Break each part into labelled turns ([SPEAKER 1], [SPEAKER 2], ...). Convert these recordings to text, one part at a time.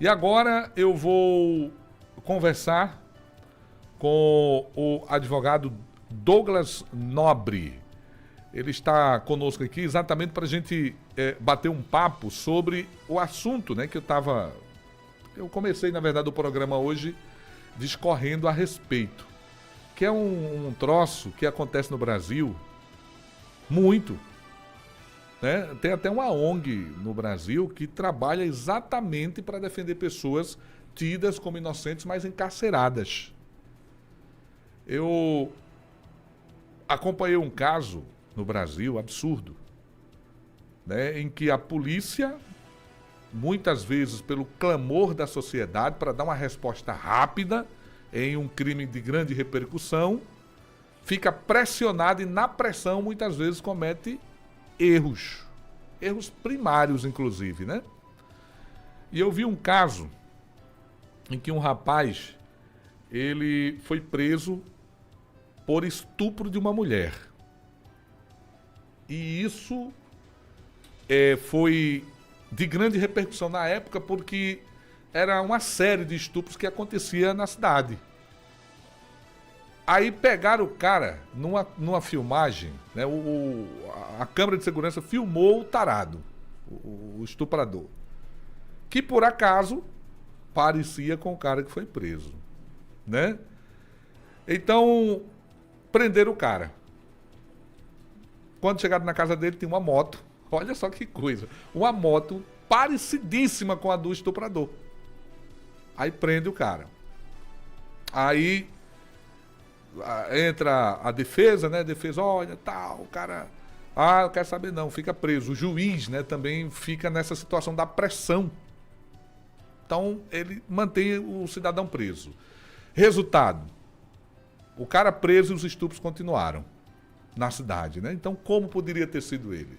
[SPEAKER 1] E agora eu vou conversar com o advogado Douglas Nobre. Ele está conosco aqui exatamente para a gente bater um papo sobre o assunto, né, que eu comecei, na verdade, o programa hoje discorrendo a respeito, que é um troço que acontece no Brasil muito, né? Tem até uma ONG no Brasil que trabalha exatamente para defender pessoas tidas como inocentes, mas encarceradas. Eu acompanhei um caso no Brasil absurdo, né, em que a polícia, muitas vezes pelo clamor da sociedade para dar uma resposta rápida em um crime de grande repercussão, fica pressionada e na pressão muitas vezes comete erros primários inclusive, né? E eu vi um caso em que um rapaz, ele foi preso por estupro de uma mulher. E isso foi de grande repercussão na época porque era uma série de estupros que acontecia na cidade. Aí pegaram o cara numa filmagem, né? A câmera de segurança filmou o tarado, o estuprador, que por acaso parecia com o cara que foi preso, né? Então prenderam o cara. Quando chegaram na casa dele, tinha uma moto. Olha só que coisa. Uma moto parecidíssima com a do estuprador. Aí prende o cara. Aí entra a defesa, né? A defesa, olha, tal, o cara... Ah, não quero saber não, fica preso. O juiz, né, também fica nessa situação da pressão. Então, ele mantém o cidadão preso. Resultado, o cara preso e os estupros continuaram na cidade, né? Então, como poderia ter sido ele?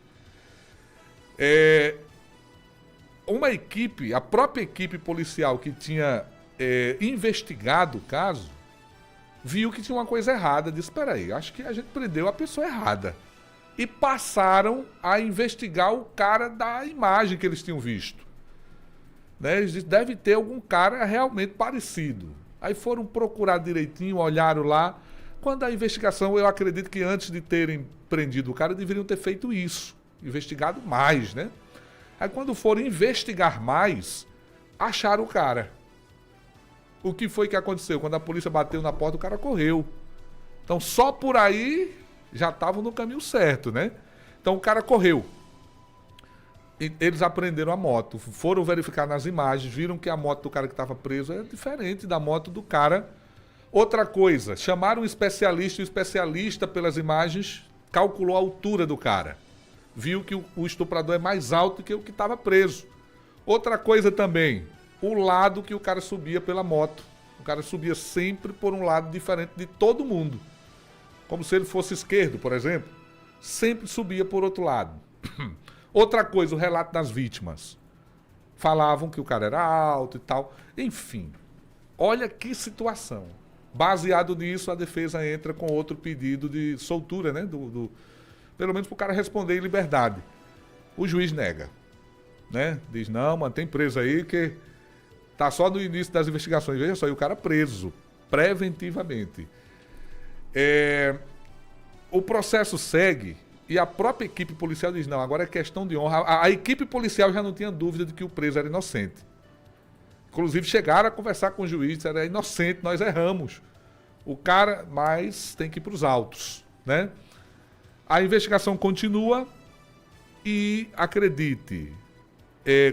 [SPEAKER 1] Uma equipe, a própria equipe policial que tinha investigado o caso, viu que tinha uma coisa errada. Disse, espera aí, acho que a gente prendeu a pessoa errada. E passaram a investigar o cara da imagem que eles tinham visto. Né? Eles disseram, deve ter algum cara realmente parecido. Aí foram procurar direitinho, olharam lá. Quando a investigação, eu acredito que antes de terem prendido o cara, deveriam ter feito isso. Investigado mais, né? Aí quando foram investigar mais, acharam o cara. O que foi que aconteceu? Quando a polícia bateu na porta, o cara correu. Então só por aí já estavam no caminho certo, né? Então o cara correu. E eles apreenderam a moto. Foram verificar nas imagens, viram que a moto do cara que estava preso é diferente da moto do cara. Outra coisa, chamaram um especialista, e o especialista, pelas imagens, calculou a altura do cara. Viu que o estuprador é mais alto que o que estava preso. Outra coisa também, o lado que o cara subia pela moto. O cara subia sempre por um lado diferente de todo mundo. Como se ele fosse esquerdo, por exemplo. Sempre subia por outro lado. Outra coisa, o relato das vítimas. Falavam que o cara era alto e tal. Enfim, olha que situação. Baseado nisso, a defesa entra com outro pedido de soltura, né? Pelo menos para o cara responder em liberdade. O juiz nega, né? Diz, não, mantém preso aí, que tá só no início das investigações. Veja só, e o cara preso, preventivamente. O processo segue e a própria equipe policial diz, não, agora é questão de honra. A equipe policial já não tinha dúvida de que o preso era inocente. Inclusive chegaram a conversar com o juiz, era inocente, nós erramos. O cara, mas tem que ir para os autos, né? A investigação continua e, acredite,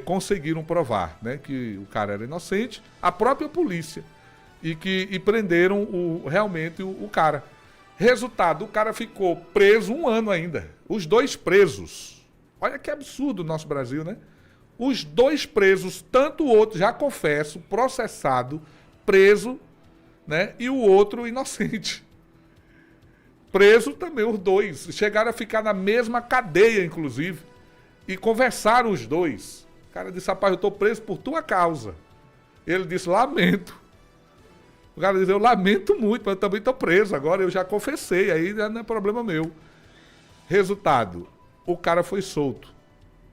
[SPEAKER 1] conseguiram provar, né, que o cara era inocente, a própria polícia, e prenderam realmente o cara. Resultado, o cara ficou preso 1 ano ainda. Os 2 presos. Olha que absurdo o nosso Brasil, né? Os 2 presos, tanto o outro, já confesso, processado, preso, né? E o outro inocente. Preso também, os 2. Chegaram a ficar na mesma cadeia, inclusive. E conversaram os 2. O cara disse, rapaz, eu estou preso por tua causa. Ele disse, lamento. O cara disse, eu lamento muito, mas eu também estou preso. Agora eu já confessei, aí não é problema meu. Resultado, o cara foi solto.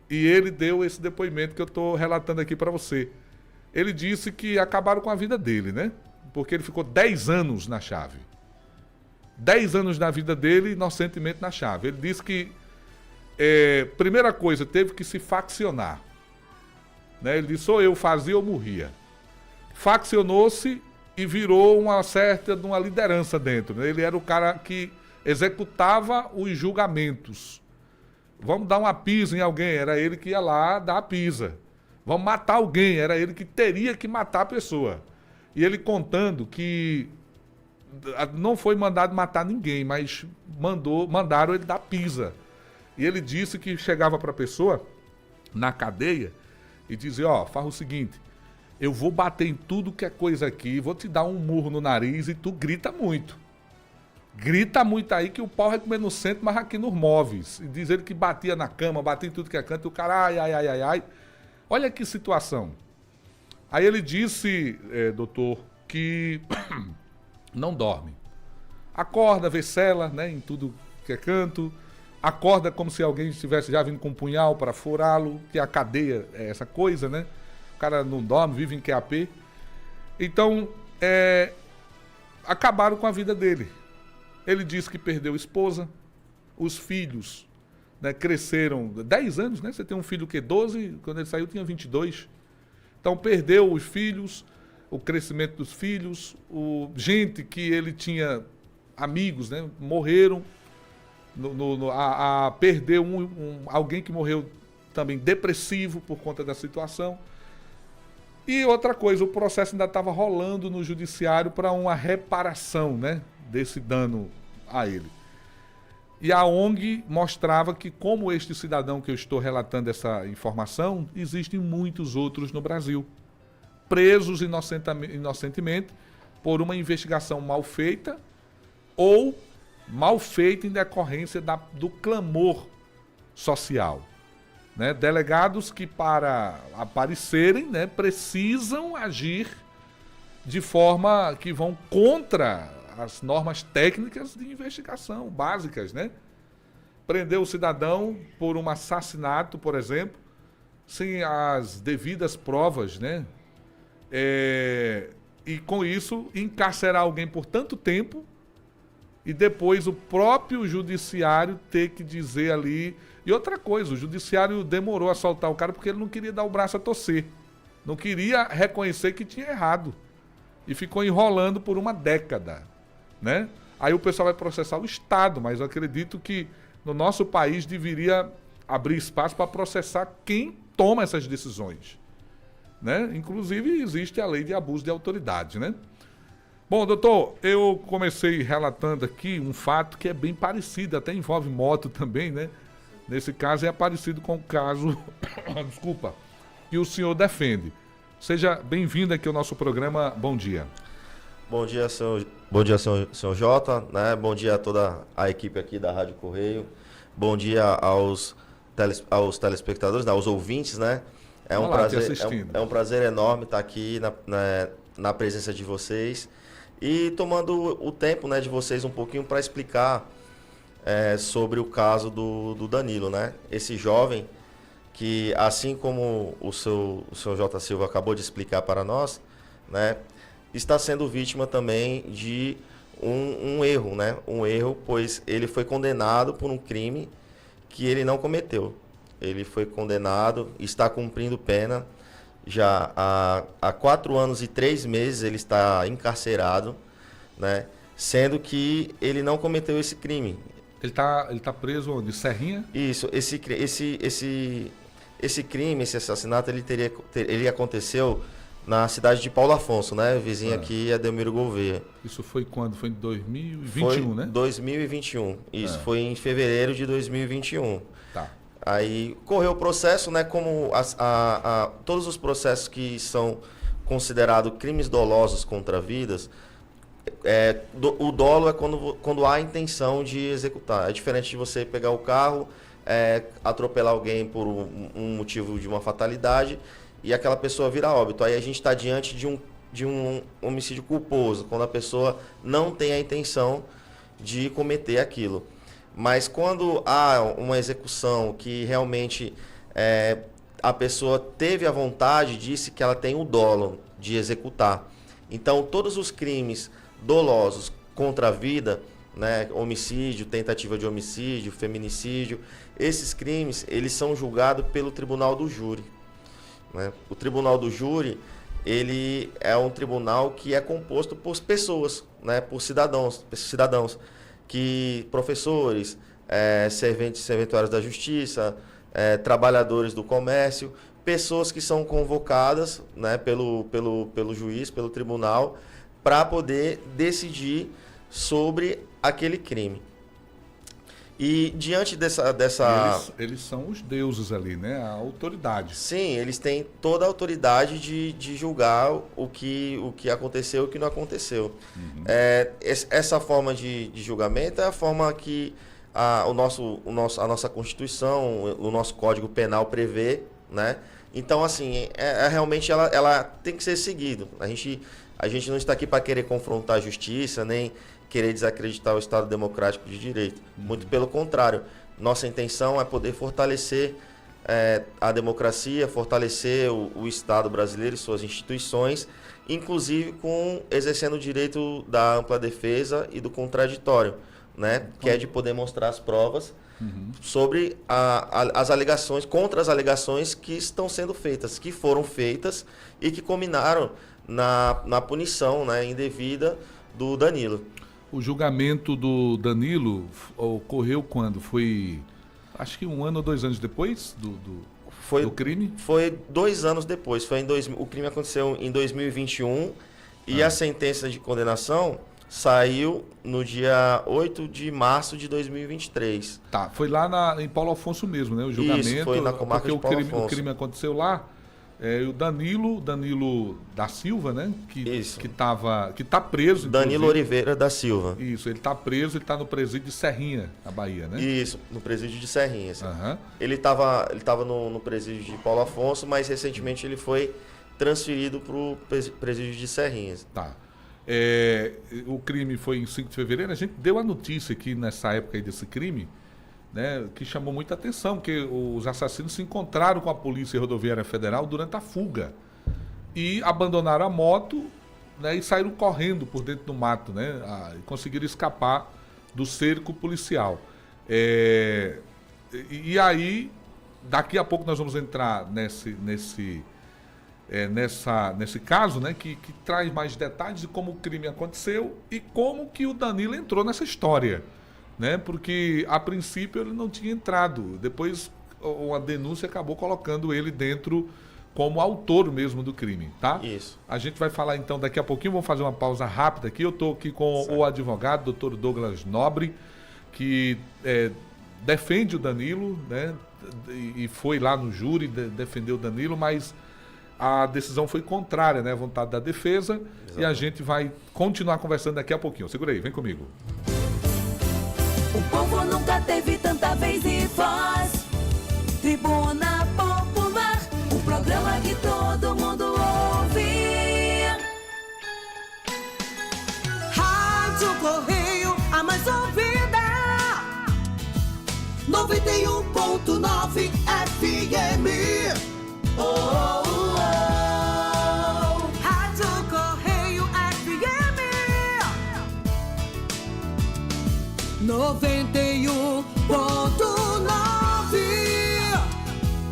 [SPEAKER 1] E ele deu esse depoimento que eu estou relatando aqui para você. ele disse que acabaram com a vida dele, né? Porque ele ficou 10 anos na chave. 10 anos na vida dele, inocentemente na chave. Ele disse que, primeira coisa, teve que se faccionar. Né? Ele disse, ou eu fazia ou morria. Faccionou-se e virou uma liderança dentro. Né? Ele era o cara que executava os julgamentos. Vamos dar uma pisa em alguém, era ele que ia lá dar a pisa. Vamos matar alguém, era ele que teria que matar a pessoa. E ele contando que não foi mandado matar ninguém, mas mandaram ele dar pisa. E ele disse que chegava para a pessoa na cadeia e dizia, faz o seguinte, eu vou bater em tudo que é coisa aqui, vou te dar um murro no nariz e tu grita muito. Grita muito aí que o pau vai comer no centro, mas aqui nos móveis. E diz ele que batia na cama, batia em tudo que é canto, e o cara, ai. Olha que situação. Aí ele disse, doutor, que não dorme. Acorda, vê cela, né, em tudo que é canto. Acorda como se alguém estivesse já vindo com um punhal para furá-lo, que a cadeia é essa coisa, né? O cara não dorme, vive em QAP. Então, acabaram com a vida dele. Ele disse que perdeu a esposa, os filhos, né, cresceram 10 anos, né? Você tem um filho que 12, quando ele saiu tinha 22. Então perdeu os filhos, o crescimento dos filhos, gente que ele tinha amigos, né, morreram, perdeu alguém que morreu também depressivo por conta da situação. E outra coisa, o processo ainda estava rolando no judiciário para uma reparação, né, desse dano a ele. E a ONG mostrava que, como este cidadão que eu estou relatando essa informação, existem muitos outros no Brasil, presos inocentemente por uma investigação mal feita ou mal feita em decorrência do clamor social. Né? Delegados que, para aparecerem, né, precisam agir de forma que vão contra as normas técnicas de investigação básicas, né? Prender o cidadão por um assassinato, por exemplo, sem as devidas provas, né? E com isso encarcerar alguém por tanto tempo e depois o próprio judiciário ter que dizer ali. E outra coisa, o judiciário demorou a soltar o cara porque ele não queria dar o braço a torcer, não queria reconhecer que tinha errado e ficou enrolando por uma década. Né? Aí o pessoal vai processar o Estado, mas eu acredito que no nosso país deveria abrir espaço para processar quem toma essas decisões. Né? Inclusive existe a lei de abuso de autoridade. Né? Bom, doutor, eu comecei relatando aqui um fato que é bem parecido, até envolve moto também, né? Nesse caso é parecido com o caso, desculpa, que o senhor defende. Seja bem-vindo aqui ao nosso programa. Bom dia.
[SPEAKER 2] Bom dia, senhor Jota, né? Bom dia a toda a equipe aqui da Rádio Correio. Bom dia aos telespectadores, né? Aos ouvintes, né? É um prazer enorme estar aqui na presença de vocês e tomando o tempo, né, de vocês um pouquinho para explicar sobre o caso do Danilo, né? Esse jovem que, assim como o senhor J. Silva acabou de explicar para nós, né, está sendo vítima também de um erro, né? Um erro, pois ele foi condenado por um crime que ele não cometeu. Ele foi condenado, está cumprindo pena, já há 4 anos e 3 meses ele está encarcerado, né? Sendo que ele não cometeu esse crime.
[SPEAKER 1] Ele tá preso onde? Serrinha?
[SPEAKER 2] Isso, esse crime, esse assassinato, ele aconteceu na cidade de Paulo Afonso, né? Vizinha aqui, Ademiro Gouveia.
[SPEAKER 1] Isso foi quando? Foi em 2021, né?
[SPEAKER 2] 2021. Isso, foi em fevereiro de 2021.
[SPEAKER 1] Tá.
[SPEAKER 2] Aí correu o processo, né? Como todos os processos que são considerados crimes dolosos contra vidas, o dolo é quando há a intenção de executar. É diferente de você pegar o carro, atropelar alguém por um motivo de uma fatalidade e aquela pessoa vira óbito. Aí a gente está diante de um homicídio culposo, quando a pessoa não tem a intenção de cometer aquilo. Mas quando há uma execução que realmente a pessoa teve a vontade, disse que ela tem o dolo de executar. Então, todos os crimes dolosos contra a vida, né, homicídio, tentativa de homicídio, feminicídio, esses crimes, eles são julgados pelo tribunal do júri, né? O tribunal do júri, ele é um tribunal que é composto por pessoas, né, por cidadãos, que professores, serventuários da justiça, trabalhadores do comércio, pessoas que são convocadas, né, pelo juiz, pelo tribunal, para poder decidir sobre aquele crime. E diante dessa...
[SPEAKER 1] Eles são os deuses ali, né? A autoridade.
[SPEAKER 2] Sim, eles têm toda a autoridade de julgar o que aconteceu e o que não aconteceu. Uhum. Essa forma de julgamento é a forma que a nossa Constituição, o nosso Código Penal prevê, né? Então, assim, realmente ela tem que ser seguido. A gente não está aqui para querer confrontar a justiça, nem querer desacreditar o Estado Democrático de Direito. Muito pelo contrário. Nossa intenção é poder fortalecer a democracia, fortalecer o Estado brasileiro e suas instituições, inclusive exercendo o direito da ampla defesa e do contraditório, né? Que é de poder mostrar as provas sobre as alegações, contra as alegações que estão sendo feitas, que foram feitas e que culminaram na punição, né, indevida do Danilo.
[SPEAKER 1] O julgamento do Danilo ocorreu quando? Foi, acho que 1 ano ou 2 anos depois do crime?
[SPEAKER 2] Foi 2 anos depois. O crime aconteceu em 2021 e a sentença de condenação saiu no dia 8 de março de 2023.
[SPEAKER 1] Tá, foi lá em Paulo Afonso mesmo, né? O julgamento.
[SPEAKER 2] Isso, foi na comarca de Paulo Afonso.
[SPEAKER 1] O crime aconteceu lá. O Danilo da Silva, né? Que tá preso.
[SPEAKER 2] Danilo Oliveira da Silva.
[SPEAKER 1] Isso, ele tá preso, ele tá no presídio de Serrinha, na Bahia, né?
[SPEAKER 2] Isso, no presídio de Serrinha. Assim.
[SPEAKER 1] Uhum.
[SPEAKER 2] Ele tava no presídio de Paulo Afonso, mas recentemente ele foi transferido pro presídio de Serrinha.
[SPEAKER 1] Tá. O crime foi em 5 de fevereiro. A gente deu a notícia aqui nessa época aí desse crime, né, que chamou muita atenção, porque os assassinos se encontraram com a Polícia Rodoviária Federal durante a fuga e abandonaram a moto, né, e saíram correndo por dentro do mato, né, e conseguiram escapar do cerco policial. E aí, daqui a pouco nós vamos entrar nesse caso, né, que traz mais detalhes de como o crime aconteceu e como que o Danilo entrou nessa história. Né? Porque a princípio ele não tinha entrado, depois uma denúncia acabou colocando ele dentro como autor mesmo do crime, tá?
[SPEAKER 2] Isso.
[SPEAKER 1] A gente vai falar então daqui a pouquinho, vamos fazer uma pausa rápida aqui. Eu estou aqui com o advogado, Dr. Douglas Nobre, que defende o Danilo, né? E foi lá no júri defender o Danilo, mas a decisão foi contrária, né? À vontade da defesa. Exatamente. E a gente vai continuar conversando daqui a pouquinho. Segura aí, vem comigo.
[SPEAKER 3] O povo nunca teve tanta vez e voz. Tribuna Popular, o programa que todo mundo ouve. Rádio Correio, a mais ouvida. 91.9 FM. Rádio Correio FM. 91.9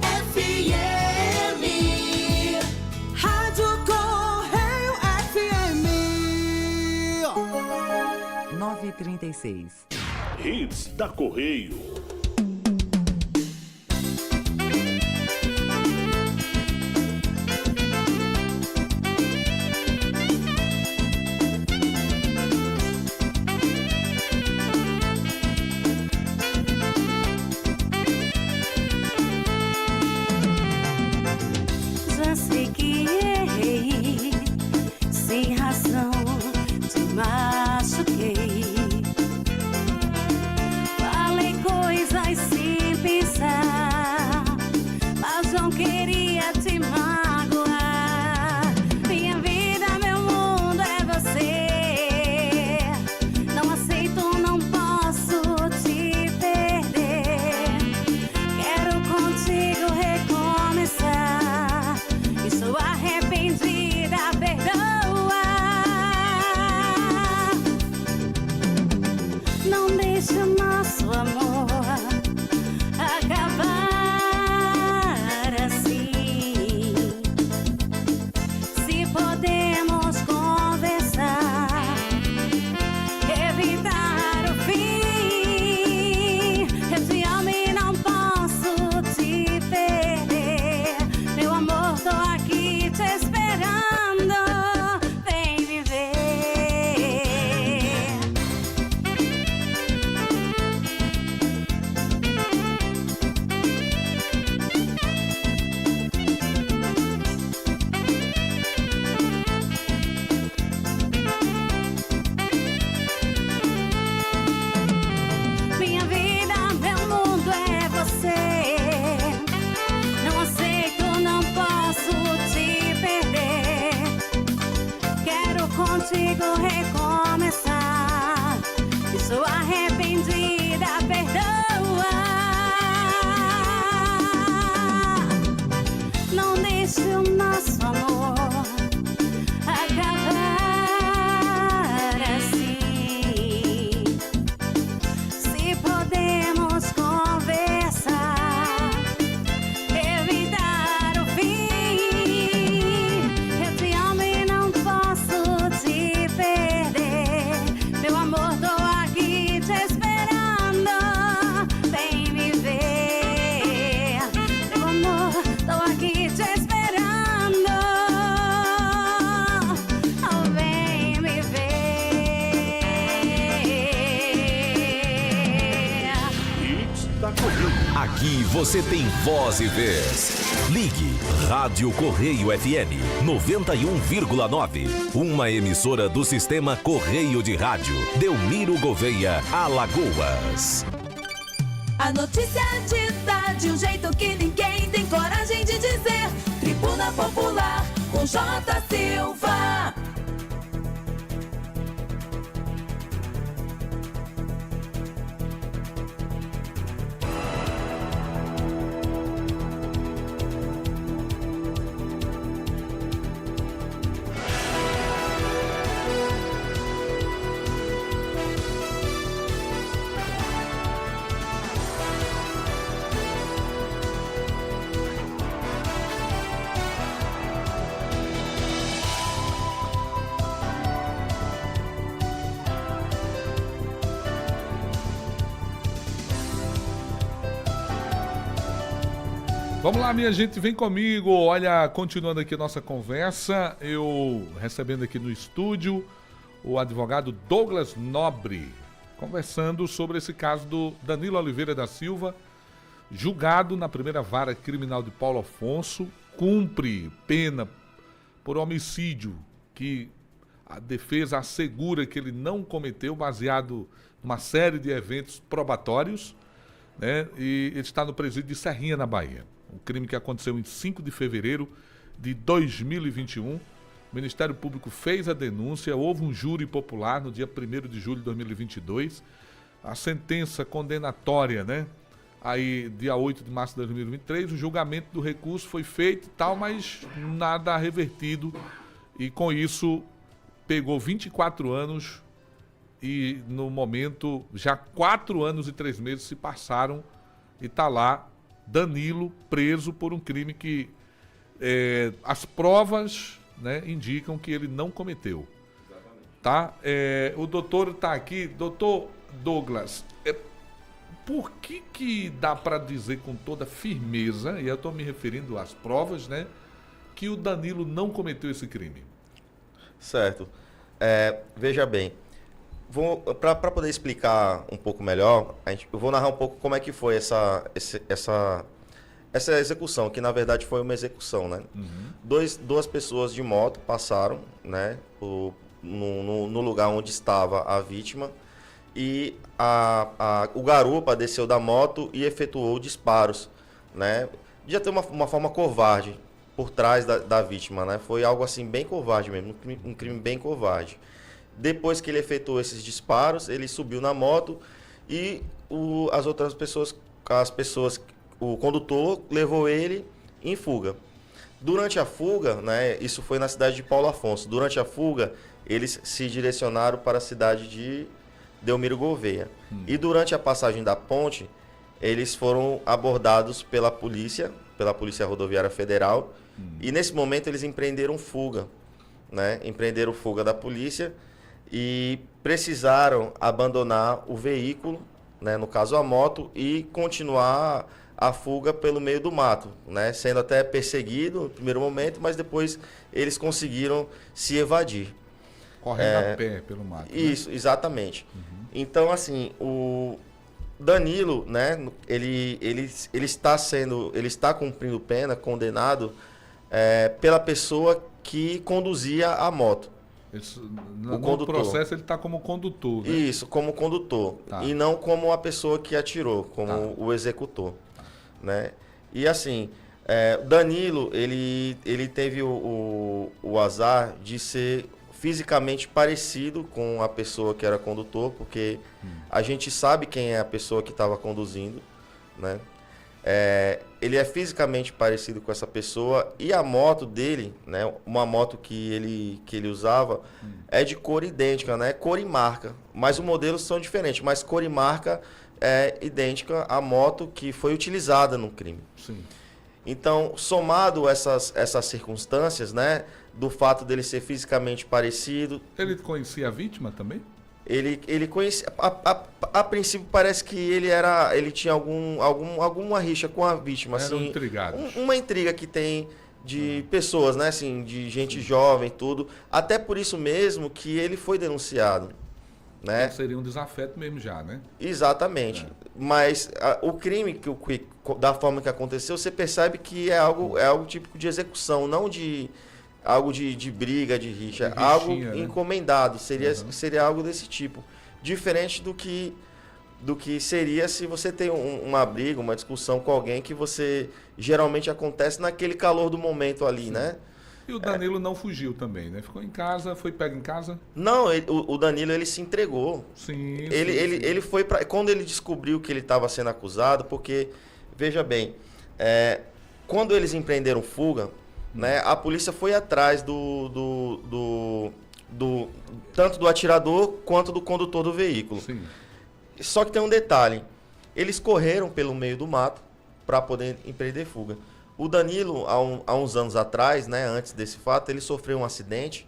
[SPEAKER 3] FM. Rádio Correio FM.
[SPEAKER 4] 9h36.
[SPEAKER 5] Hits da Correio.
[SPEAKER 3] Já sei que errei, sem razão te machuquei. Falei coisas contigo recomeçar. Estou arrependida, perdoa. Não deixe o nosso amor acabar assim. Se podemos conversar, evitar o fim. Eu te amo e não posso te perder. Meu amor, tô aqui te esperando. Vem me ver. Meu amor, tô aqui te esperando. Oh, vem me ver.
[SPEAKER 5] Hits da Correio.
[SPEAKER 6] Aqui você tem voz e vez. Ligue Rádio Correio FM 91,9. Uma emissora do Sistema Correio de Rádio. Delmiro Gouveia, Alagoas.
[SPEAKER 7] A notícia é dita de um jeito que ninguém tem coragem de dizer. Tribuna Popular com J. Silva.
[SPEAKER 1] Vamos lá, minha gente, vem comigo. Olha, continuando aqui a nossa conversa, eu recebendo aqui no estúdio o advogado Douglas Nobre, conversando sobre esse caso do Danilo Oliveira da Silva, julgado na primeira vara criminal de Paulo Afonso, cumpre pena por homicídio que a defesa assegura que ele não cometeu, baseado numa série de eventos probatórios, né? E ele está no presídio de Serrinha, na Bahia. Um crime que aconteceu em 5 de fevereiro de 2021. O Ministério Público fez a denúncia, houve um júri popular no dia 1º de julho de 2022. A sentença condenatória, né? Aí, dia 8 de março de 2023, o julgamento do recurso foi feito e tal, mas nada revertido. E com isso, pegou 24 anos e no momento, já 4 anos e 3 meses se passaram e está lá Danilo preso por um crime que as provas, né, indicam que ele não cometeu. Tá? O doutor está aqui. Doutor Douglas, por que dá para dizer com toda firmeza, e eu estou me referindo às provas, né, que o Danilo não cometeu esse crime?
[SPEAKER 2] Certo. Veja bem, para poder explicar um pouco melhor, eu vou narrar um pouco como é que foi essa execução, que na verdade foi uma execução, né? Duas pessoas de moto passaram, né, no lugar onde estava a vítima, e o garupa desceu da moto e efetuou disparos, né? Já tem uma forma covarde por trás da vítima, né? Foi algo assim bem covarde mesmo, um crime bem covarde. Depois que ele efetuou esses disparos, ele subiu na moto e as outras pessoas, o condutor levou ele em fuga. Durante a fuga, né, isso foi na cidade de Paulo Afonso. Durante a fuga, eles se direcionaram para a cidade de Delmiro Gouveia. E durante a passagem da ponte, eles foram abordados pela Polícia Rodoviária Federal. E nesse momento eles empreenderam fuga, né? Empreenderam fuga da polícia e precisaram abandonar o veículo, né? No caso a moto, e continuar a fuga pelo meio do mato, né? Sendo até perseguido no primeiro momento, mas depois eles conseguiram se evadir.
[SPEAKER 1] Correndo a pé pelo mato.
[SPEAKER 2] Isso, né? Exatamente. Então, assim, o Danilo, né? Ele está cumprindo pena, condenado pela pessoa que conduzia a moto.
[SPEAKER 1] No processo ele está como condutor, né?
[SPEAKER 2] Isso, como condutor.
[SPEAKER 1] Tá.
[SPEAKER 2] E não como a pessoa que atirou, como o executor. Né? E assim, Danilo, ele teve o azar de ser fisicamente parecido com a pessoa que era condutor, porque a gente sabe quem é a pessoa que estava conduzindo, né? Ele é fisicamente parecido com essa pessoa e a moto dele, né, uma moto que ele usava, é de cor idêntica, né, cor e marca, mas os modelos são diferentes, mas cor e marca é idêntica à moto que foi utilizada no crime.
[SPEAKER 1] Sim.
[SPEAKER 2] Então, somado essas circunstâncias, né, do fato dele ser fisicamente parecido,
[SPEAKER 1] Ele conhecia a vítima também?
[SPEAKER 2] ele conhecia, a princípio parece que ele tinha alguma rixa com a vítima,
[SPEAKER 1] Eram
[SPEAKER 2] assim,
[SPEAKER 1] intrigados.
[SPEAKER 2] uma intriga que tem de pessoas, né, assim, de gente jovem, tudo, até por isso mesmo que ele foi denunciado, né?
[SPEAKER 1] Seria um desafeto mesmo já, né?
[SPEAKER 2] Exatamente. Mas o crime da forma que aconteceu, você percebe que é algo típico de execução, não de algo de briga, de rixa,
[SPEAKER 1] De rixinha,
[SPEAKER 2] algo
[SPEAKER 1] né?
[SPEAKER 2] encomendado, seria algo desse tipo. Diferente do que seria se você tem uma briga, uma discussão com alguém que você geralmente acontece naquele calor do momento ali, né?
[SPEAKER 1] E o Danilo não fugiu também, né? Ficou em casa, foi pego em casa?
[SPEAKER 2] Não, o Danilo ele se entregou.
[SPEAKER 1] Sim.
[SPEAKER 2] Ele foi para quando ele descobriu que ele estava sendo acusado, porque veja bem, quando eles empreenderam fuga, né, a polícia foi atrás tanto do atirador quanto do condutor do veículo.
[SPEAKER 1] Sim.
[SPEAKER 2] Só que tem um detalhe, eles correram pelo meio do mato para poder empreender fuga. O Danilo, há uns anos atrás, né, antes desse fato, ele sofreu um acidente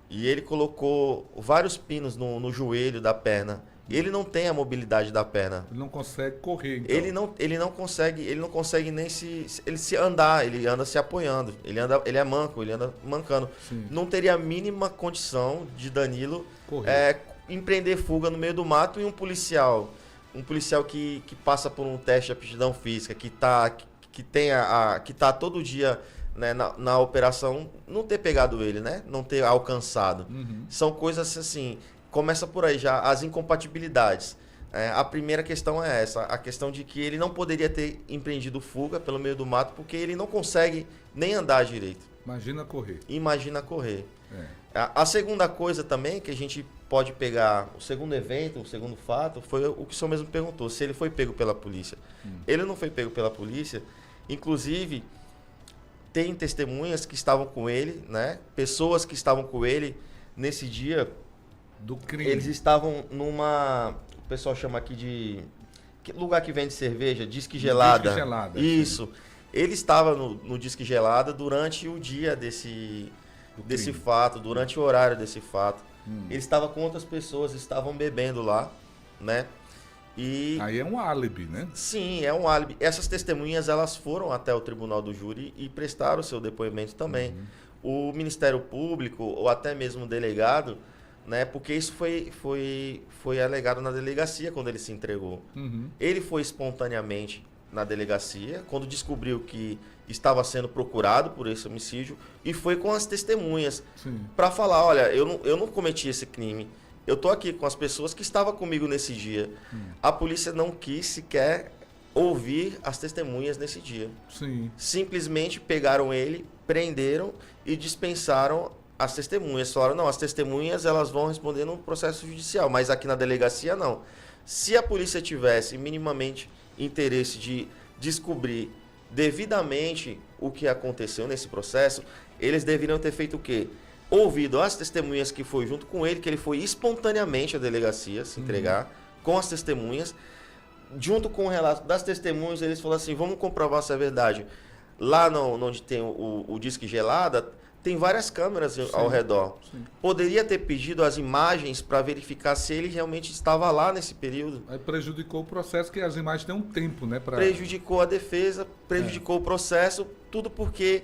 [SPEAKER 2] e ele colocou vários pinos no joelho da perna. Ele não tem a mobilidade da perna.
[SPEAKER 1] Ele não consegue correr, então.
[SPEAKER 2] Ele não consegue nem se andar, ele anda se apoiando. Ele é manco, ele anda mancando.
[SPEAKER 1] Sim.
[SPEAKER 2] Não teria a mínima condição de Danilo
[SPEAKER 1] Correr.
[SPEAKER 2] empreender fuga no meio do mato e um policial que passa por um teste de aptidão física, que tá todo dia, né, na operação, não ter pegado ele, né? Não ter alcançado. São coisas assim, começa por aí já, as incompatibilidades. A primeira questão é essa, a questão de que ele não poderia ter empreendido fuga pelo meio do mato, porque ele não consegue nem andar direito.
[SPEAKER 1] Imagina correr.
[SPEAKER 2] Imagina correr.
[SPEAKER 1] É.
[SPEAKER 2] A segunda coisa também que a gente pode pegar, o segundo evento, o segundo fato, foi o que o senhor mesmo perguntou, se ele foi pego pela polícia. Ele não foi pego pela polícia, inclusive tem testemunhas que estavam com ele, né? Pessoas que estavam com ele nesse dia,
[SPEAKER 1] Do crime.
[SPEAKER 2] eles estavam o pessoal chama aqui de que lugar que vende cerveja, disque gelada.
[SPEAKER 1] Disque gelada,
[SPEAKER 2] Isso. Ele estava no disque gelada durante o dia desse fato, durante o horário desse fato. Ele estava com outras pessoas, estavam bebendo lá, né? E
[SPEAKER 1] Aí é um álibi, né?
[SPEAKER 2] sim, é um álibi. Essas testemunhas, elas foram até o tribunal do júri e prestaram o seu depoimento também. O Ministério Público, ou até mesmo o delegado, né? Porque isso foi alegado na delegacia quando ele se entregou. Ele foi espontaneamente na delegacia, quando descobriu que estava sendo procurado por esse homicídio, e foi com as testemunhas para falar, olha, eu não cometi esse crime, eu tô aqui com as pessoas que estavam comigo nesse dia. A polícia não quis sequer ouvir as testemunhas nesse dia.
[SPEAKER 1] Sim.
[SPEAKER 2] Simplesmente pegaram ele, prenderam e dispensaram as testemunhas. Falaram, não, as testemunhas elas vão responder no processo judicial, mas aqui na delegacia não. Se a polícia tivesse minimamente interesse de descobrir devidamente o que aconteceu nesse processo, eles deveriam ter feito o quê? Ouvido as testemunhas que foi junto com ele, que ele foi espontaneamente à delegacia se entregar, com as testemunhas, junto com o relato das testemunhas, eles falaram assim, vamos comprovar se é verdade. Lá onde tem o disque gelada, tem várias câmeras ao redor. Poderia ter pedido as imagens para verificar se ele realmente estava lá nesse período.
[SPEAKER 1] Aí prejudicou o processo, que as imagens têm um tempo, né?
[SPEAKER 2] Prejudicou a defesa, prejudicou o processo, tudo porque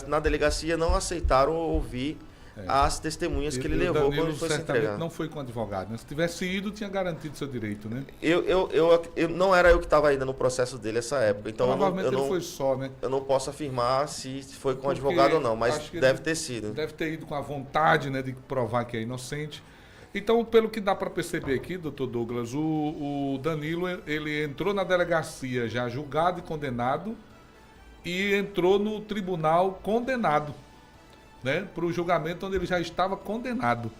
[SPEAKER 2] na delegacia não aceitaram ouvir as testemunhas que ele levou quando ele foi se entregar.
[SPEAKER 1] Não foi com advogado, né? Se tivesse ido, tinha garantido seu direito, né?
[SPEAKER 2] Não era eu que estava ainda no processo dele nessa época, então
[SPEAKER 1] Provavelmente ele foi só, né?
[SPEAKER 2] eu não posso afirmar se foi com
[SPEAKER 1] Porque
[SPEAKER 2] advogado ou não, mas
[SPEAKER 1] acho que
[SPEAKER 2] deve
[SPEAKER 1] ele
[SPEAKER 2] ter sido.
[SPEAKER 1] Deve ter ido com a vontade, né, de provar que é inocente. Então, pelo que dá para perceber aqui, doutor Douglas, o Danilo, ele entrou na delegacia já julgado e condenado e entrou no tribunal condenado. né, para o julgamento onde ele já estava condenado.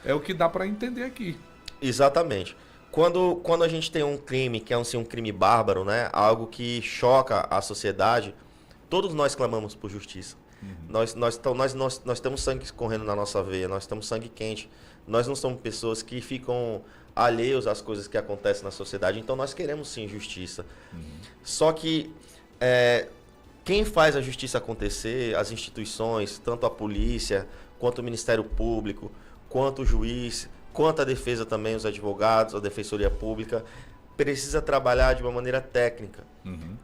[SPEAKER 1] É o que dá para entender aqui.
[SPEAKER 2] Exatamente. Quando a gente tem um crime que é um crime bárbaro, né, algo que choca a sociedade, todos nós clamamos por justiça. Nós temos sangue correndo na nossa veia, nós temos sangue quente. Nós não somos pessoas que ficam alheios às coisas que acontecem na sociedade, então nós queremos sim justiça. Só que quem faz a justiça acontecer, as instituições, tanto a polícia, quanto o Ministério Público, quanto o juiz, quanto a defesa também, os advogados, a Defensoria Pública, precisa trabalhar de uma maneira técnica.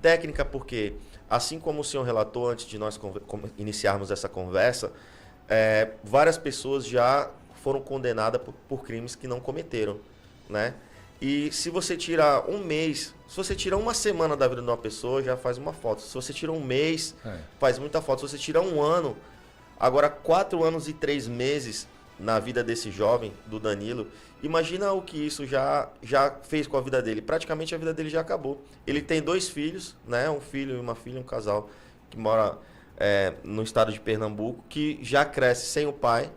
[SPEAKER 2] Técnica porque, assim como o senhor relatou antes de nós iniciarmos essa conversa, várias pessoas já foram condenadas por crimes que não cometeram, né? E se você tira um mês, se você tira uma semana da vida de uma pessoa, já faz uma foto. Se você tira um mês, faz muita foto. Se você tira um ano, agora 4 anos e 3 meses na vida desse jovem, do Danilo, imagina o que isso já fez com a vida dele. Praticamente a vida dele já acabou. Ele tem 2 filhos, né? Um filho e uma filha, um casal que mora no estado de Pernambuco, que já cresce sem o pai,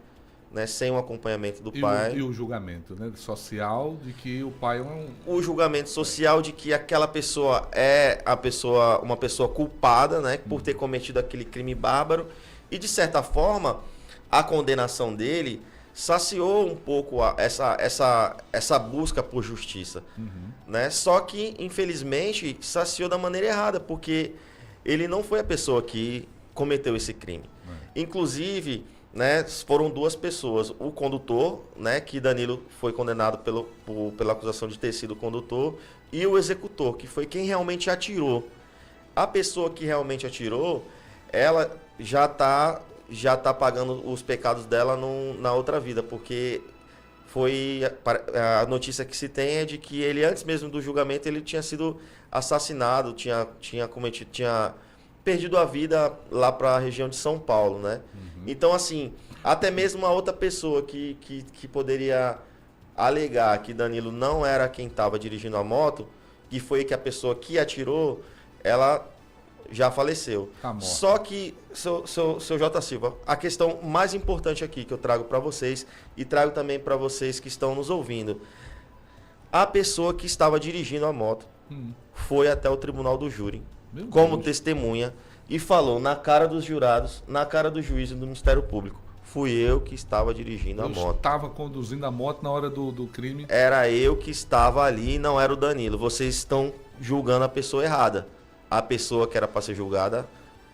[SPEAKER 2] né, sem o acompanhamento do pai.
[SPEAKER 1] E o julgamento, né, social de que o pai é
[SPEAKER 2] o julgamento social de que aquela pessoa é uma pessoa culpada, né, por ter cometido aquele crime bárbaro, e de certa forma a condenação dele saciou um pouco essa busca por justiça, né? Só que infelizmente saciou da maneira errada, porque ele não foi a pessoa que cometeu esse crime. Inclusive, né, foram 2 pessoas, o condutor, né, que Danilo foi condenado pela acusação de ter sido condutor, e o executor, que foi quem realmente atirou. A pessoa que realmente atirou, ela já tá pagando os pecados dela na outra vida, porque a notícia que se tem é de que ele, antes mesmo do julgamento, ele tinha sido assassinado, tinha perdido a vida lá para a região de São Paulo, né? Então, assim, até mesmo uma outra pessoa que poderia alegar que Danilo não era quem estava dirigindo a moto, que foi que a pessoa que atirou, ela já faleceu.
[SPEAKER 1] Tá morta.
[SPEAKER 2] Só que, seu J. Silva, a questão mais importante aqui que eu trago para vocês e trago também para vocês que estão nos ouvindo, a pessoa que estava dirigindo a moto foi até o tribunal do júri como testemunha e falou na cara dos jurados, na cara do juiz e do Ministério Público: fui eu que estava dirigindo a moto.
[SPEAKER 1] Estava conduzindo a moto na hora do crime.
[SPEAKER 2] Era eu que estava ali, não era o Danilo. Vocês estão julgando a pessoa errada. A pessoa que era para ser julgada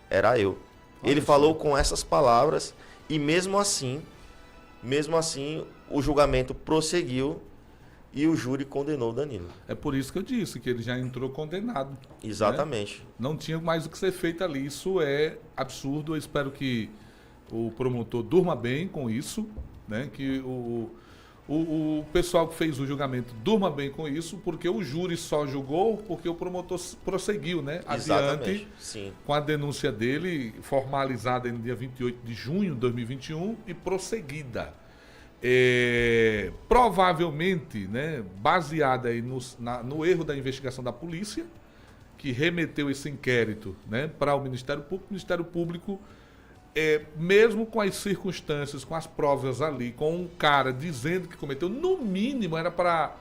[SPEAKER 2] era eu. Ele falou com essas palavras e mesmo assim, o julgamento prosseguiu e o júri condenou o Danilo.
[SPEAKER 1] É por isso que eu disse que ele já entrou condenado.
[SPEAKER 2] Exatamente.
[SPEAKER 1] Né? Não tinha mais o que ser feito ali. Isso é absurdo. Eu espero que o promotor durma bem com isso, né? Que o pessoal que fez o julgamento durma bem com isso, porque o júri só julgou porque o promotor prosseguiu, né? Adiante,
[SPEAKER 2] sim,
[SPEAKER 1] com a denúncia dele formalizada no dia 28 de junho de 2021 e prosseguida. Provavelmente, né, baseada aí no erro da investigação da polícia, que remeteu esse inquérito, né, para o Ministério Público, mesmo com as circunstâncias, com as provas ali, com um cara dizendo que cometeu, no mínimo era para...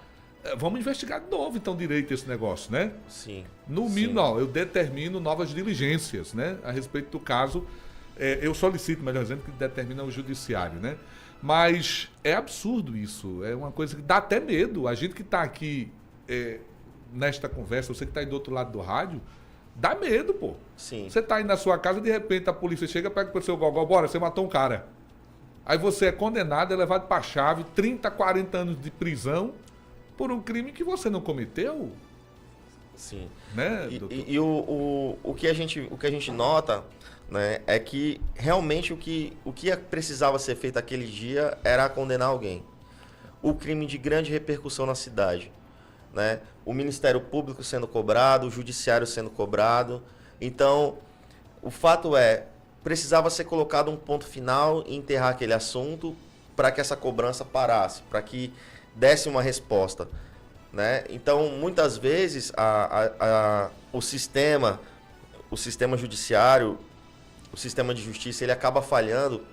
[SPEAKER 1] vamos investigar de novo, então, direito esse negócio, né?
[SPEAKER 2] Sim.
[SPEAKER 1] No mínimo, não, eu determino novas diligências, né, a respeito do caso. Eu solicito, melhor dizendo, que determina o judiciário, né? Mas é absurdo isso, é uma coisa que dá até medo. A gente que está aqui nesta conversa, você que está aí do outro lado do rádio, dá medo, pô.
[SPEAKER 2] Sim.
[SPEAKER 1] Você está aí na sua casa, de repente a polícia chega, pega para o seu gogó, bora, você matou um cara. Aí você é condenado, é levado para a chave, 30, 40 anos de prisão por um crime que você não cometeu.
[SPEAKER 2] Sim.
[SPEAKER 1] Né,
[SPEAKER 2] e o que a gente nota, né, é que realmente o que precisava ser feito aquele dia era condenar alguém. O crime de grande repercussão na cidade, né? O Ministério Público sendo cobrado, o Judiciário sendo cobrado. Então, o fato precisava ser colocado um ponto final e enterrar aquele assunto para que essa cobrança parasse, para que desse uma resposta, né? Então, muitas vezes, o sistema judiciário, o sistema de justiça ele acaba falhando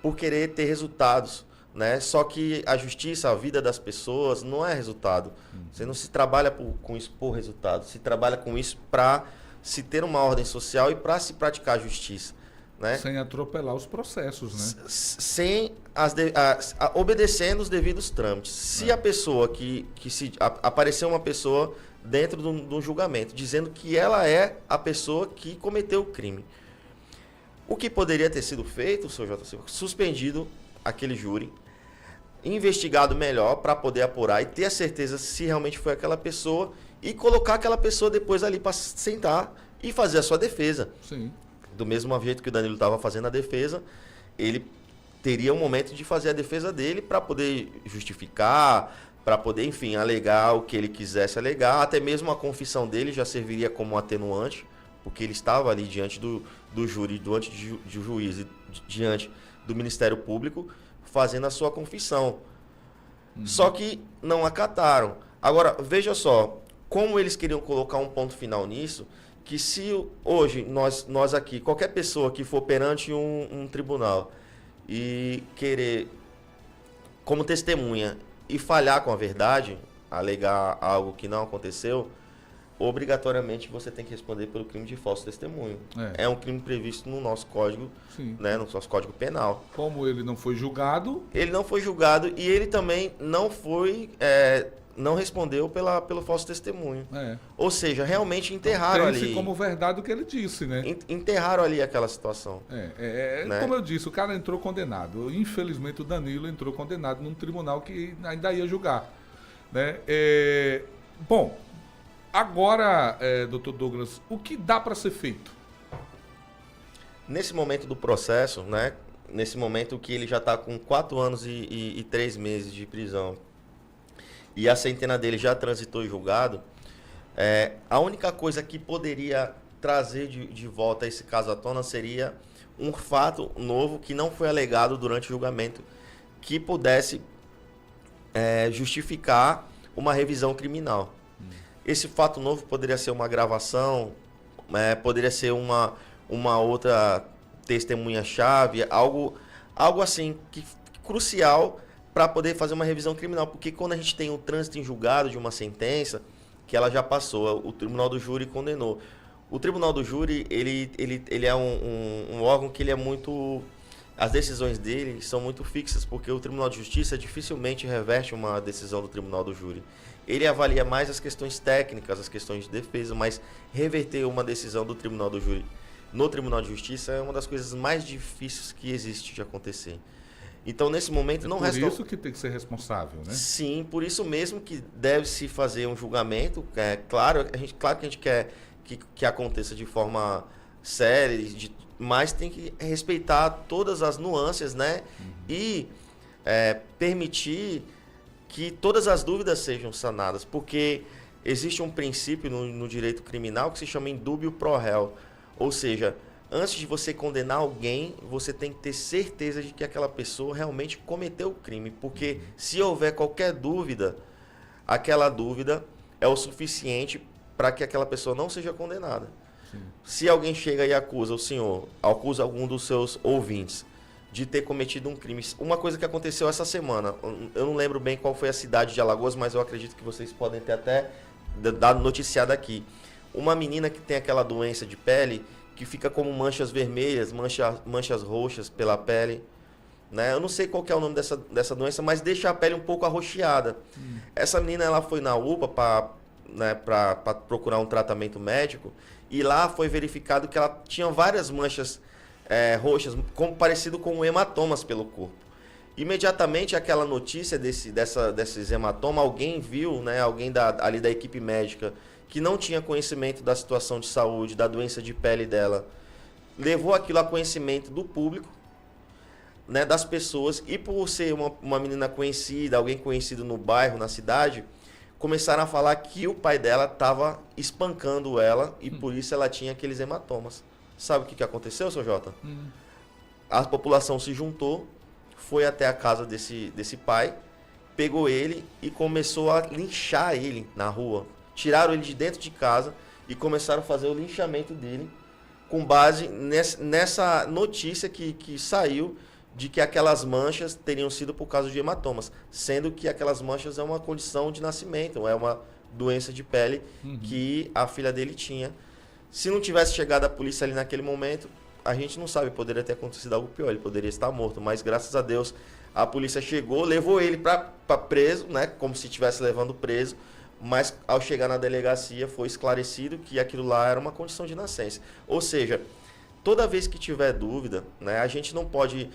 [SPEAKER 2] por querer ter resultados, né? Só que a justiça, a vida das pessoas não é resultado. Você não se trabalha com isso por resultado, se trabalha com isso para se ter uma ordem social e para se praticar a justiça, né?
[SPEAKER 1] Sem atropelar os processos, né?
[SPEAKER 2] Sem obedecendo os devidos trâmites. Se a pessoa aparecer uma pessoa dentro de um julgamento dizendo que ela é a pessoa que cometeu o crime, o que poderia ter sido feito, Sr. J. Silva, suspendido aquele júri, investigado melhor para poder apurar e ter a certeza se realmente foi aquela pessoa e colocar aquela pessoa depois ali para sentar e fazer a sua defesa.
[SPEAKER 1] Sim.
[SPEAKER 2] Do mesmo jeito que o Danilo estava fazendo a defesa, ele teria um momento de fazer a defesa dele para poder justificar, para poder, enfim, alegar o que ele quisesse alegar. Até mesmo a confissão dele já serviria como atenuante, porque ele estava ali diante do júri, diante do juiz e diante do Ministério Público, fazendo a sua confissão. Só que não acataram. Agora, veja só, como eles queriam colocar um ponto final nisso, que se hoje nós aqui, qualquer pessoa que for perante um tribunal e querer, como testemunha, e falhar com a verdade, alegar algo que não aconteceu, obrigatoriamente você tem que responder pelo crime de falso testemunho. É um crime previsto no nosso código, né, no nosso código penal.
[SPEAKER 1] Como ele não foi julgado...
[SPEAKER 2] Ele não foi julgado e ele também não foi... não respondeu pelo falso testemunho. Ou seja, realmente enterraram ali...
[SPEAKER 1] como verdade o que ele disse, né?
[SPEAKER 2] Enterraram ali aquela situação.
[SPEAKER 1] Né? Como eu disse, o cara entrou condenado. Infelizmente o Danilo entrou condenado num tribunal que ainda ia julgar. Né? Bom, agora, Dr. Douglas, o que dá para ser feito?
[SPEAKER 2] Nesse momento do processo, né? Nesse momento que ele já está com 4 anos e 3 meses de prisão, e a centena dele já transitou em julgado, a única coisa que poderia trazer de volta esse caso à tona seria um fato novo que não foi alegado durante o julgamento, que pudesse justificar uma revisão criminal. Esse fato novo poderia ser uma gravação, poderia ser uma outra testemunha-chave, algo assim, crucial para poder fazer uma revisão criminal, porque quando a gente tem o trânsito em julgado de uma sentença, que ela já passou, o Tribunal do Júri condenou. O Tribunal do Júri, ele é um órgão que ele é muito... As decisões dele são muito fixas, porque o Tribunal de Justiça dificilmente reverte uma decisão do Tribunal do Júri. Ele avalia mais as questões técnicas, as questões de defesa, mas reverter uma decisão do Tribunal do Júri no Tribunal de Justiça é uma das coisas mais difíceis que existe de acontecer. Então, nesse momento, não resta...
[SPEAKER 1] Por isso que tem que ser responsável, né?
[SPEAKER 2] Sim, por isso mesmo que deve-se fazer um julgamento. Claro que a gente quer que aconteça de forma séria, mas tem que respeitar todas as nuances, né? E permitir que todas as dúvidas sejam sanadas, porque existe um princípio no direito criminal que se chama indúbio pro réu, ou seja, antes de você condenar alguém, você tem que ter certeza de que aquela pessoa realmente cometeu o crime, porque se houver qualquer dúvida, aquela dúvida é o suficiente para que aquela pessoa não seja condenada. Se alguém chega e acusa o senhor, acusa algum dos seus ouvintes de ter cometido um crime. Uma coisa que aconteceu essa semana, eu não lembro bem qual foi a cidade de Alagoas, mas eu acredito que vocês podem ter até dado noticiado aqui. Uma menina que tem aquela doença de pele que fica como manchas vermelhas, manchas roxas pela pele. Né? Eu não sei qual que é o nome dessa doença, mas deixa a pele um pouco arroxeada. Essa menina ela foi na UPA para procurar um tratamento médico e lá foi verificado que ela tinha várias manchas roxas, parecido com hematomas pelo corpo. Imediatamente aquela notícia desses hematomas, alguém viu, né, alguém ali da equipe médica que não tinha conhecimento da situação de saúde, da doença de pele dela, levou aquilo a conhecimento do público, né, das pessoas, e por ser uma menina conhecida, alguém conhecido no bairro, na cidade, começaram a falar que o pai dela estava espancando ela e por isso ela tinha aqueles hematomas. Sabe o que aconteceu, Sr. Jota? A população se juntou, foi até a casa desse pai, pegou ele e começou a linchar ele na rua. Tiraram ele de dentro de casa e começaram a fazer o linchamento dele com base nessa notícia que saiu de que aquelas manchas teriam sido por causa de hematomas, sendo que aquelas manchas é uma condição de nascimento, é uma doença de pele que a filha dele tinha. Se não tivesse chegado a polícia ali naquele momento, a gente não sabe, poderia ter acontecido algo pior, ele poderia estar morto, mas graças a Deus a polícia chegou, levou ele para preso, né, como se estivesse levando preso, mas ao chegar na delegacia foi esclarecido que aquilo lá era uma condição de nascença. Ou seja, toda vez que tiver dúvida, né, a gente não pode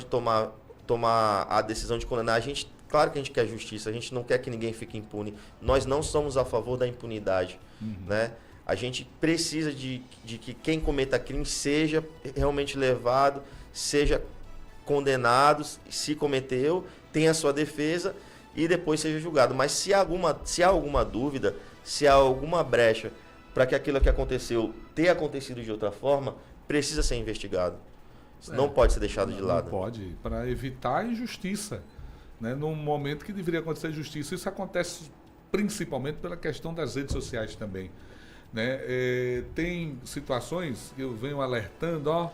[SPEAKER 2] tomar a decisão de condenar. Claro que a gente quer justiça, a gente não quer que ninguém fique impune. Nós não somos a favor da impunidade, né? A gente precisa de que quem cometa crime seja realmente levado, seja condenado, se cometeu, tenha a sua defesa e depois seja julgado. Mas se há alguma dúvida, se há alguma brecha para que aquilo que aconteceu tenha acontecido de outra forma, precisa ser investigado. Não pode ser deixado de lado.
[SPEAKER 1] Não pode, para evitar a injustiça. Né? No momento que deveria acontecer justiça, isso acontece principalmente pela questão das redes sociais também. Né? Tem situações que eu venho alertando,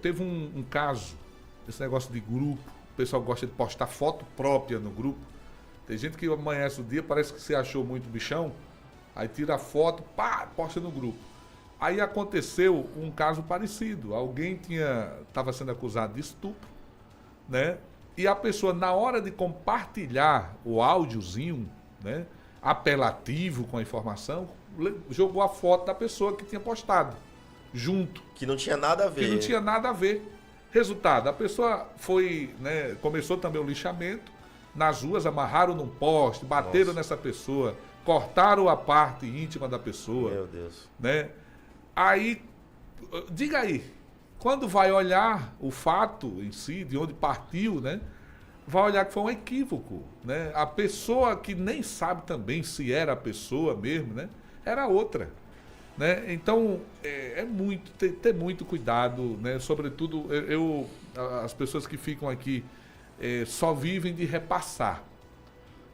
[SPEAKER 1] teve um caso, esse negócio de grupo, o pessoal gosta de postar foto própria no grupo. Tem gente que amanhece o dia, parece que se achou muito bichão, aí tira a foto, pá, posta no grupo. Aí aconteceu um caso parecido, alguém estava sendo acusado de estupro, né? E a pessoa, na hora de compartilhar o áudiozinho, né, apelativo com a informação, jogou a foto da pessoa que tinha postado, junto.
[SPEAKER 2] Que não tinha nada a ver.
[SPEAKER 1] Que não tinha nada a ver. Resultado, a pessoa foi, né, começou também o lixamento, nas ruas amarraram num poste, bateram nessa pessoa, cortaram a parte íntima da pessoa.
[SPEAKER 2] Meu Deus.
[SPEAKER 1] Né? Aí, diga aí, quando vai olhar o fato em si, de onde partiu, né, vai olhar que foi um equívoco. Né? A pessoa que nem sabe também se era a pessoa mesmo, né, era outra. Né? Então, ter muito cuidado, né? Sobretudo, as pessoas que ficam aqui só vivem de repassar.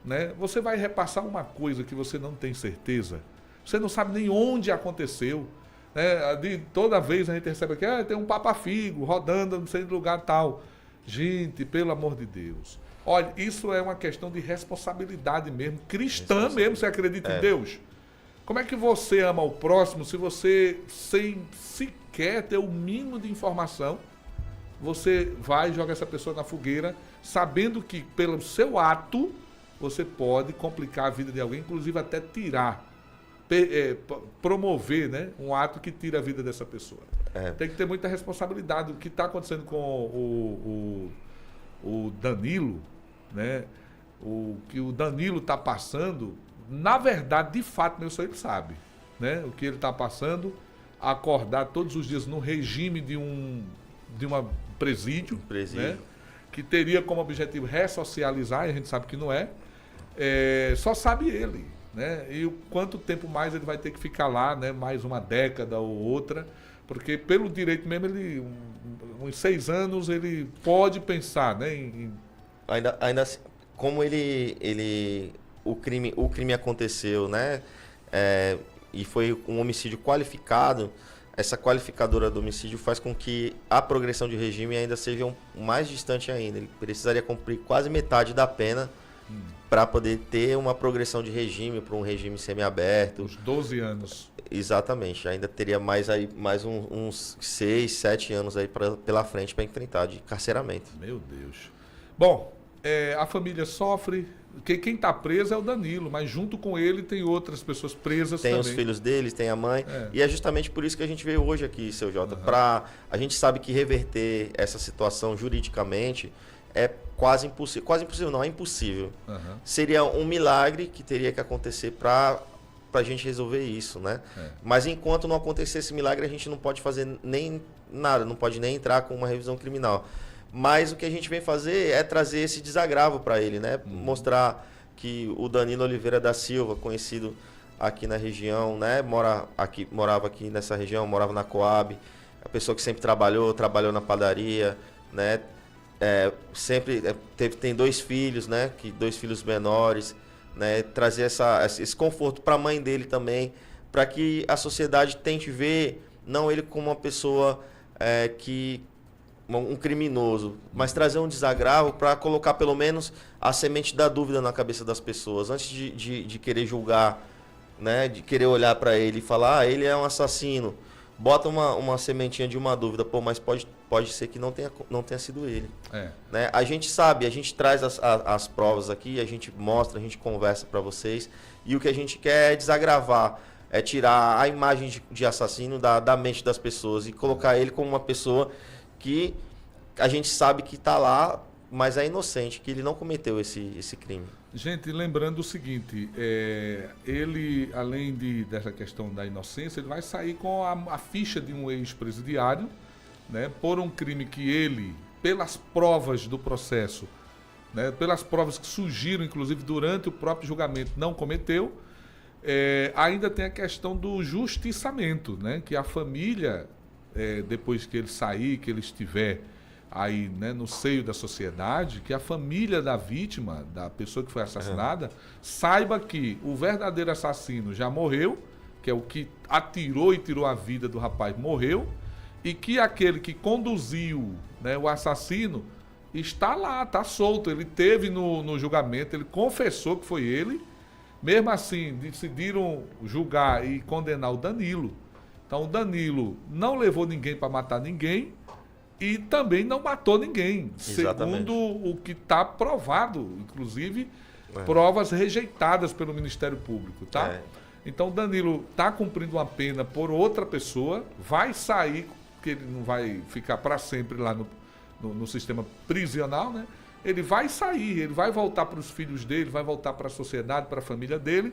[SPEAKER 1] Né? Você vai repassar uma coisa que você não tem certeza, você não sabe nem onde aconteceu. Né? Toda vez a gente recebe aqui, tem um papa-figo rodando, não sei de lugar tal. Gente, pelo amor de Deus. Olha, isso é uma questão de responsabilidade mesmo, cristã mesmo, você acredita em Deus? Como é que você ama o próximo se você, sem sequer ter o mínimo de informação, você vai jogar essa pessoa na fogueira, sabendo que pelo seu ato, você pode complicar a vida de alguém, inclusive até tirar, promover, né, um ato que tira a vida dessa pessoa. Tem que ter muita responsabilidade. O que está acontecendo com o Danilo, né, o que o Danilo está passando, na verdade, de fato, meu só ele sabe, né, o que ele está passando, acordar todos os dias no regime de uma presídio, né, que teria como objetivo ressocializar, e a gente sabe que não é, só sabe ele, né, e o quanto tempo mais ele vai ter que ficar lá, né, mais uma década ou outra, porque pelo direito mesmo, ele, uns 6 anos, ele pode pensar, né,
[SPEAKER 2] Ainda assim, como o crime aconteceu, né, e foi um homicídio qualificado, essa qualificadora do homicídio faz com que a progressão de regime ainda seja mais distante ainda. Ele precisaria cumprir quase metade da pena para poder ter uma progressão de regime para um regime semiaberto.
[SPEAKER 1] Uns 12 anos.
[SPEAKER 2] Exatamente. Ainda teria mais uns 6, 7 anos aí pela frente para enfrentar de carceramento.
[SPEAKER 1] Meu Deus. Bom, a família sofre. Quem está preso é o Danilo, mas junto com ele tem outras pessoas presas
[SPEAKER 2] também. Tem os filhos deles, tem a mãe. E é justamente por isso que a gente veio hoje aqui, seu Jota. A gente sabe que reverter essa situação juridicamente é quase impossível. Quase impossível não, é impossível. Seria um milagre que teria que acontecer para a gente resolver isso, né? Mas enquanto não acontecer esse milagre, a gente não pode fazer nem nada, não pode nem entrar com uma revisão criminal. Mas o que a gente vem fazer é trazer esse desagravo para ele, né? Mostrar que o Danilo Oliveira da Silva, conhecido aqui na região, né? Morava aqui nessa região, morava na Coab, a pessoa que sempre trabalhou na padaria, né? Tem 2 filhos, né? 2 filhos menores, né? Trazer esse conforto para a mãe dele também, para que a sociedade tente ver não ele como uma pessoa um criminoso, mas trazer um desagravo para colocar pelo menos a semente da dúvida na cabeça das pessoas, antes de querer julgar, né, de querer olhar para ele e falar, ele é um assassino. Bota uma sementinha de uma dúvida, mas pode ser que não tenha sido ele. Né? A gente sabe, a gente traz as provas aqui, a gente mostra, a gente conversa para vocês, e o que a gente quer é desagravar, é tirar a imagem de assassino da mente das pessoas e colocar ele como uma pessoa que a gente sabe que está lá, mas é inocente, que ele não cometeu esse crime.
[SPEAKER 1] Gente, lembrando o seguinte, ele, além dessa questão da inocência, ele vai sair com a ficha de um ex-presidiário, né, por um crime que ele, pelas provas do processo, né, pelas provas que surgiram, inclusive, durante o próprio julgamento, não cometeu. Ainda tem a questão do justiçamento, né, que a família, depois que ele sair, que ele estiver aí, né, no seio da sociedade, que a família da vítima, da pessoa que foi assassinada, saiba que o verdadeiro assassino já morreu, que é o que atirou e tirou a vida do rapaz, morreu, e que aquele que conduziu, né, o assassino está lá, está solto. Ele teve no julgamento, ele confessou que foi ele. Mesmo assim, decidiram julgar e condenar o Danilo. Então, o Danilo não levou ninguém para matar ninguém e também não matou ninguém.
[SPEAKER 2] Exatamente.
[SPEAKER 1] Segundo o que está provado, inclusive provas rejeitadas pelo Ministério Público, tá? Então, o Danilo está cumprindo uma pena por outra pessoa, vai sair, porque ele não vai ficar para sempre lá no sistema prisional, né? Ele vai sair, ele vai voltar para os filhos dele, vai voltar para a sociedade, para a família dele,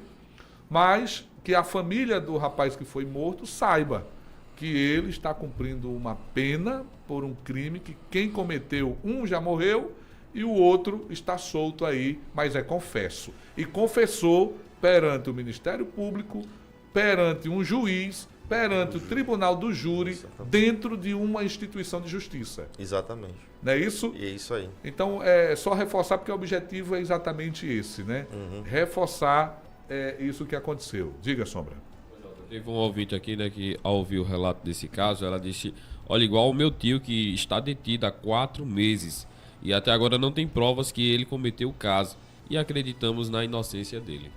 [SPEAKER 1] mas que a família do rapaz que foi morto saiba que ele está cumprindo uma pena por um crime que quem cometeu, um já morreu e o outro está solto aí, mas é confesso. E confessou perante o Ministério Público, perante um juiz, perante o Tribunal do Júri, dentro de uma instituição de justiça.
[SPEAKER 2] Exatamente.
[SPEAKER 1] Não é isso?
[SPEAKER 2] E é isso aí.
[SPEAKER 1] Então, é só reforçar, porque o objetivo é exatamente esse, né? Reforçar isso que aconteceu. Diga, Sombra.
[SPEAKER 8] Teve um ouvinte aqui, né, que ao ouvir o relato desse caso, ela disse, olha, igual o meu tio que está detido há 4 meses e até agora não tem provas que ele cometeu o caso e acreditamos na inocência dele.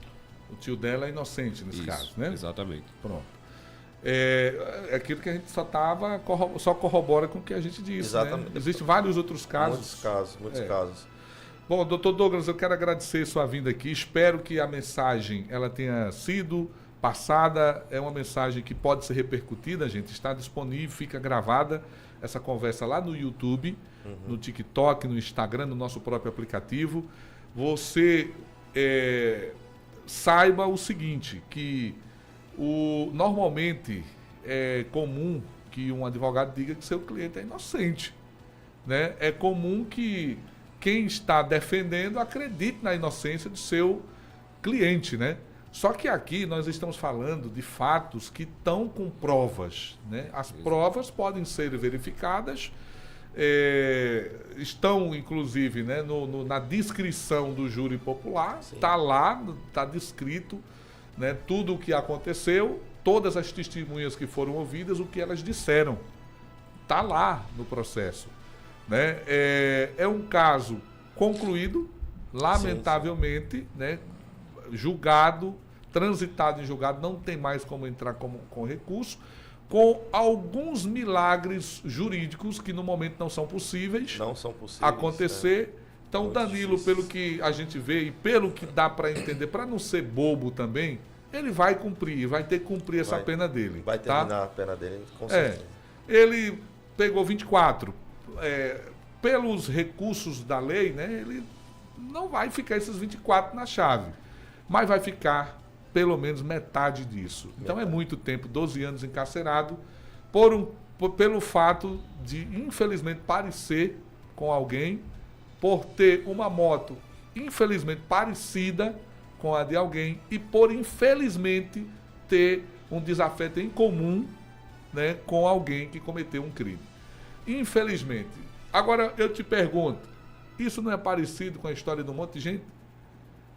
[SPEAKER 1] O tio dela é inocente nesse caso, né?
[SPEAKER 8] Exatamente.
[SPEAKER 1] Pronto. É aquilo que a gente só corrobora com o que a gente disse.
[SPEAKER 2] Exatamente.
[SPEAKER 1] Né? Existem vários outros casos.
[SPEAKER 2] Muitos casos.
[SPEAKER 1] Bom, doutor Douglas, eu quero agradecer sua vinda aqui. Espero que a mensagem ela tenha sido passada. É uma mensagem que pode ser repercutida, gente. Está disponível, fica gravada essa conversa lá no YouTube, no TikTok, no Instagram, no nosso próprio aplicativo. Você saiba o seguinte, que normalmente é comum que um advogado diga que seu cliente é inocente, né? É comum que quem está defendendo acredite na inocência do seu cliente, né? Só que aqui nós estamos falando de fatos que estão com provas, né? As provas podem ser verificadas, estão inclusive, né, na descrição do júri popular, está lá, está descrito, né, tudo o que aconteceu, todas as testemunhas que foram ouvidas, o que elas disseram. Está lá no processo. Né? É um caso concluído, lamentavelmente, né, julgado, transitado em julgado, não tem mais como entrar com recurso, com alguns milagres jurídicos que no momento não são possíveis, acontecer. Então, muito Danilo, difícil. Pelo que a gente vê e pelo que dá para entender, para não ser bobo também, ele vai cumprir, vai ter que cumprir essa pena dele.
[SPEAKER 2] Vai terminar a pena dele, com
[SPEAKER 1] certeza. Ele pegou 24. Pelos recursos da lei, né, ele não vai ficar esses 24 na chave, mas vai ficar pelo menos metade disso. Então é muito tempo, 12 anos encarcerado, pelo fato de, infelizmente, parecer com alguém, por ter uma moto, infelizmente, parecida com a de alguém e por, infelizmente, ter um desafeto em comum, né, com alguém que cometeu um crime. Infelizmente. Agora, eu te pergunto, isso não é parecido com a história de um monte de gente?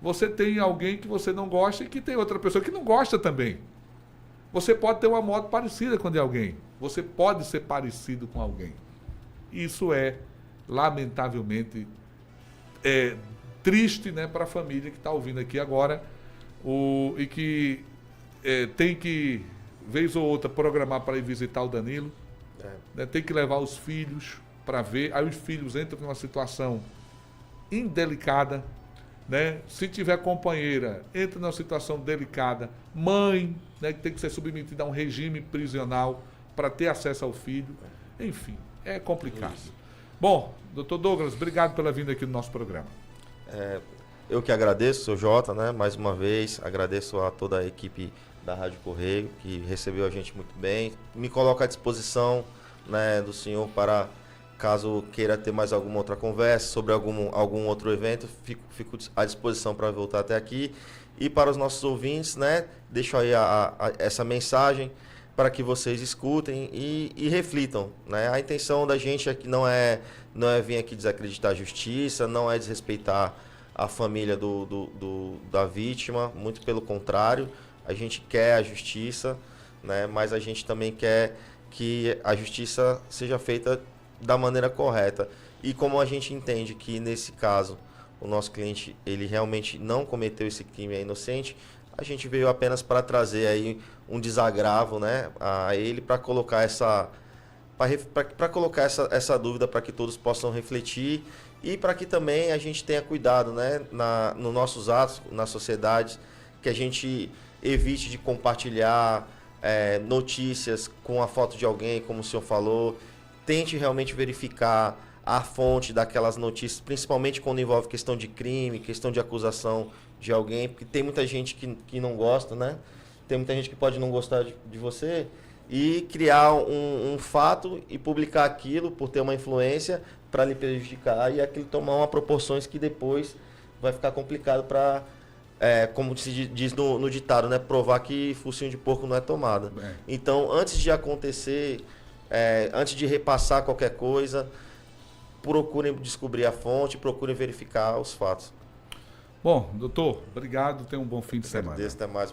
[SPEAKER 1] Você tem alguém que você não gosta e que tem outra pessoa que não gosta também. Você pode ter uma moto parecida com a de alguém. Você pode ser parecido com alguém. Isso é, lamentavelmente, triste, né, para a família que está ouvindo aqui agora e que tem que, vez ou outra, programar para ir visitar o Danilo. Né, tem que levar os filhos para ver. Aí os filhos entram numa situação indelicada. Né? Se tiver companheira, entra numa situação delicada. Mãe, né, que tem que ser submetida a um regime prisional para ter acesso ao filho. Enfim, é complicado. Bom, doutor Douglas, obrigado pela vinda aqui no nosso programa.
[SPEAKER 2] Eu que agradeço, seu Jota, né? Mais uma vez, agradeço a toda a equipe da Rádio Correio, que recebeu a gente muito bem. Me coloco à disposição, né, do senhor para, caso queira ter mais alguma outra conversa sobre algum outro evento, fico à disposição para voltar até aqui. E para os nossos ouvintes, né, deixo aí essa mensagem para que vocês escutem e reflitam. Né? A intenção da gente aqui não é vir aqui desacreditar a justiça, não é desrespeitar a família da vítima, muito pelo contrário, a gente quer a justiça, né, mas a gente também quer que a justiça seja feita da maneira correta. E como a gente entende que nesse caso o nosso cliente ele realmente não cometeu esse crime, é inocente, a gente veio apenas para trazer aí um desagravo, né, a ele, para colocar essa dúvida, para que todos possam refletir e para que também a gente tenha cuidado, né, nos nossos atos, na sociedade, que a gente evite de compartilhar notícias com a foto de alguém, como o senhor falou. Tente realmente verificar a fonte daquelas notícias, principalmente quando envolve questão de crime, questão de acusação de alguém, porque tem muita gente que não gosta, né? Tem muita gente que pode não gostar de você e criar um fato e publicar aquilo por ter uma influência para lhe prejudicar e aquilo tomar uma proporções que depois vai ficar complicado para, como se diz no ditado, né? Provar que focinho de porco não é tomada. Então, antes de acontecer, antes de repassar qualquer coisa, procurem descobrir a fonte, procurem verificar os fatos.
[SPEAKER 1] Bom, doutor, obrigado. Tenha um bom fim de semana.
[SPEAKER 2] Até mais.